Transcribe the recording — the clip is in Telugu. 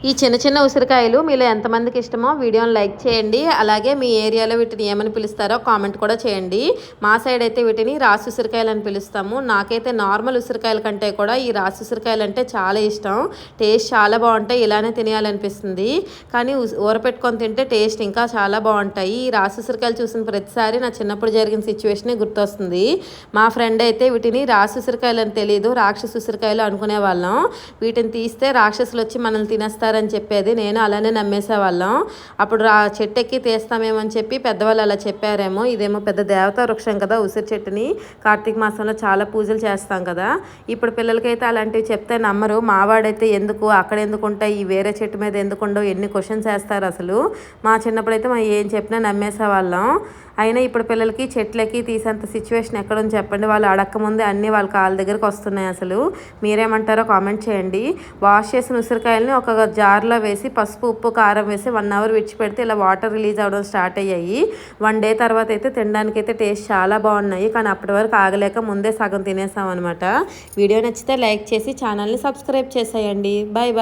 ఈ చిన్న చిన్న ఉసిరికాయలు మీలో ఎంతమందికి ఇష్టమో వీడియోని లైక్ చేయండి. అలాగే మీ ఏరియాలో వీటిని ఏమని పిలుస్తారో కామెంట్ కూడా చేయండి. మా సైడ్ అయితే వీటిని రాసి ఉసిరికాయలు అని పిలుస్తాము. నాకైతే నార్మల్ ఉసిరికాయల కంటే కూడా ఈ రాసి ఉసిరికాయలు అంటే చాలా ఇష్టం. టేస్ట్ చాలా బాగుంటాయి. ఇలానే తినేయాలనిపిస్తుంది. కానీ ఊరపెట్టుకొని తింటే టేస్ట్ ఇంకా చాలా బాగుంటాయి. ఈ రాసి ఉసిరికాయలు చూసిన ప్రతిసారి నా చిన్నప్పుడు జరిగిన సిచ్యువేషనే గుర్తొస్తుంది. మా ఫ్రెండ్ అయితే వీటిని రాసి ఉసిరికాయలు అని తెలియదు, రాక్షస ఉసిరికాయలు అనుకునే వాళ్ళం. వీటిని తీస్తే రాక్షసులు వచ్చి మనల్ని తినేస్తారని చెప్పేది. నేను అలానే నమ్మేసేవాళ్ళం. అప్పుడు చెట్టు ఎక్కి తీస్తామేమని చెప్పి పెద్దవాళ్ళు అలా చెప్పారేమో. ఇదేమో పెద్ద దేవతా వృక్షం కదా ఉసిరి చెట్టుని. కార్తీక మాసంలో చాలా పూజలు చేస్తాం కదా. ఇప్పుడు పిల్లలకైతే అలాంటివి చెప్తే నమ్మరు. మావాడైతే ఎందుకు అక్కడ ఎందుకు ఉంటాయి, ఈ వేరే చెట్టు మీద ఎందుకు ఉండవు, ఎన్ని క్వశ్చన్స్ వేస్తారు అసలు. మా చిన్నప్పుడైతే మనం ఏం చెప్పినా నమ్మేసేవాళ్ళం. అయినా ఇప్పుడు పిల్లలకి చెట్లకి తీసేంత సిచ్యువేషన్ ఎక్కడుంది చెప్పండి. వాళ్ళు అడక్క ముందే అన్నీ వాళ్ళ కాళ్ళ దగ్గరకు వస్తున్నాయి. అసలు మీరేమంటారో కామెంట్ చేయండి. వాష్ చేసిన ఉసిరికాయలని ఒక జార్లో వేసి పసుపు ఉప్పు కారం వేసి 1 అవర్ విడిచిపెడితే ఇలా వాటర్ రిలీజ్ అవ్వడం స్టార్ట్ అయ్యాయి. 1 డే తర్వాత అయితే తినడానికి అయితే టేస్ట్ చాలా బాగున్నాయి. కానీ అప్పటి వరకు ఆగలేక ముందే సగం తినేసాం అనమాట. వీడియో నచ్చితే లైక్ చేసి ఛానల్ని సబ్స్క్రైబ్ చేసేయండి. Bye bye.